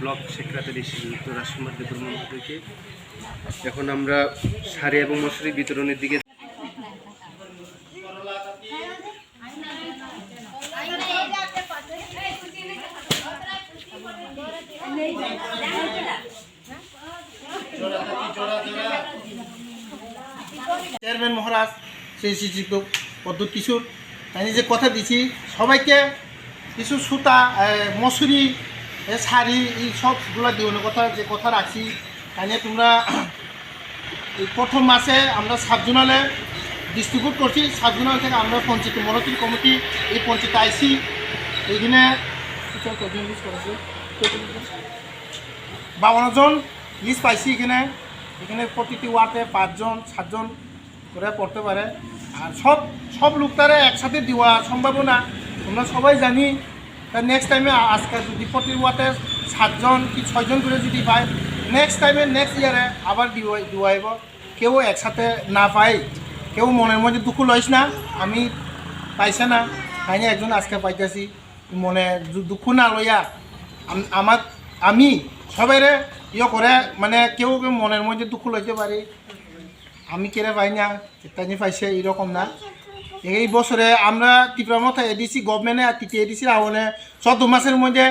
Block secretary শ্রীযুক্ত রাজকুমার দেবের মধ্য থেকে এখন আমরা শাড়ি এবং মশারি বিতরণের দিকে চেয়ারম্যান মহারাজ সেই শিক্ষক পদ্মত কিশোর আমি যে কথা দিছি সবাইকে কিছু সুতা মশুরি শাড়ি এই সবগুলো দিওনের কথা যে কথা রাখছি তাই তোমরা এই প্রথম মাসে আমরা সাবজোনালে ডিস্ট্রিবিউট করছি। সাবজোনাল থেকে আমরা পঞ্চায়েত মনোনীত কমিটি এই পঞ্চায়েতে আইসি এইখানে 52 জন লিস্ট পাইছি। এখানে প্রতিটি ওয়ার্ডে 5 জন 7 জন করে পড়তে পারে। আর সব লোকটারে একসাথে দেওয়া সম্ভব না, তোমরা সবাই জানি। তার নেক্সট টাইমে আজকে যদি প্রতি ওয়ার্ডে 7 জন কি 6 জন করে যদি পায় নেক্সট টাইমে নেক্সট ইয়ারে আবার দিওয়াইব। কেউ একসাথে না পাই, কেউ মনের মধ্যে দুঃখ লইস না। আমি পাইছে না তাই একজন আজকে পাইতেছি, মনে দুঃখ না লইয়া আমি সবাইরে করে মানে কেউ মনের মধ্যে দুঃখ লইতে পারি। আমি কেড়ে পাই না তাই পাইছে এরকম না। এই বছরে আমরা ত্রিপুরা মথা এডিসি গভর্নমেন্টে আর তৃতীয় এডিসির আহ্বানে 14 মাসের মধ্যে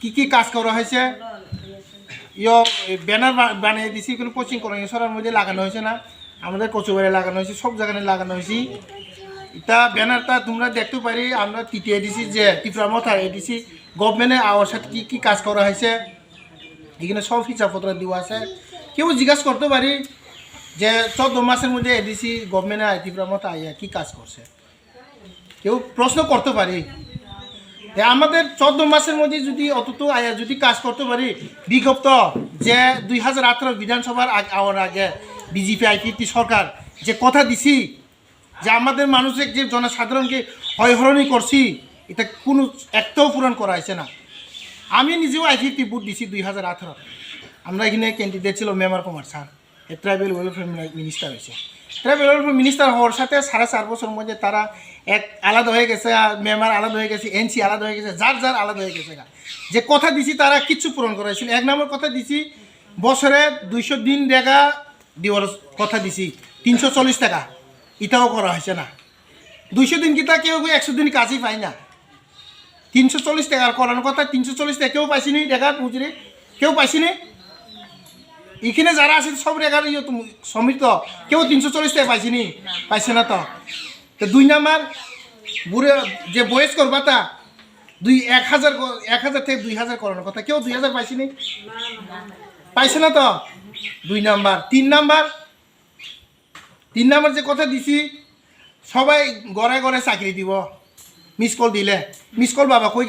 কি কাজ করা হয়েছে ব্যানার বানিয়ে দিছি। কোনো কোচিং করার মধ্যে লাগানো হয়েছে না, আমাদের কচুবাড়ি লাগানো হয়েছে, সব জায়গায় লাগানো হয়েছে। এটা ব্যানারটা তোমরা দেখতে পারি। আমরা তৃতীয় এডিসি যে ত্রিপুরা মথা এডিসি গভর্নমেন্টে আওয়ার সাথে কি কাজ করা হয়েছে এখানে সব হিসাবপত্র দেওয়া আছে। কেউ জিজ্ঞাসা করতে পারি যে 14 মাসের মধ্যে এডিসি গভর্নমেন্টে ত্রিপুরা মথা আইয়া কি কাজ করছে, কেউ প্রশ্ন করতে পারি। আমাদের 14 মাসের মধ্যে যদি অতটু আয়া যদি কাজ করতে পারি, বিগত যে 2018 বিধানসভার আওয়ার আগে বিজেপি আইপিপি সরকার যে কথা দিছি যে আমাদের মানুষের যে জনসাধারণকে হয়হরণি করছি এটা কোনো একটাও পূরণ করা হয়েছে না। আমি নিজেও আইপিপি ভোট দিছি 2018। আমরা এখানে ক্যান্ডিডেট ছিল member Kumar sir, tribal welfare minister হয়েছে। ট্রাইবেল ওয়েলফেয়ার মিনিস্টার হওয়ার সাথে 4.5 বছর মধ্যে তারা এক আলাদা হয়ে গেছে, আর মেম্বার আলাদা হয়ে গেছে, এনসি আলাদা হয়ে গেছে, যার আলাদা হয়ে গেছে। যে কথা দিছি তারা কিচ্ছু পূরণ করা হয়েছিল। 1 নম্বর কথা দিছি বছরে 200 দিন টাকা দেওয়ার কথা দিছি, 340 টাকা এটাও করা হয়েছে না। 200 দিন কিতা কেউ 100 দিন কাজই পায় না। 340 টাকার করানোর কথা 340 টাকা কেউ পাইছিনি, টাকার মজুরি কেউ পাইছিনি। এখানে যারা আছে সব রেগার সমৃদ্ধ কেউ 340 টাকা পাইছে না। তো 2 নম্বর বুড়ে যে বয়স করবা তা 1000 থেকে 2000 করানোর কথা, কেউ 2000 পাইছে না। তো 2 নম্বর। 3 নম্বর যে কথা দিছি সবাই ঘরে ঘরে চাকরি দিব। মিস কল দিলে মিস কল বাবা কই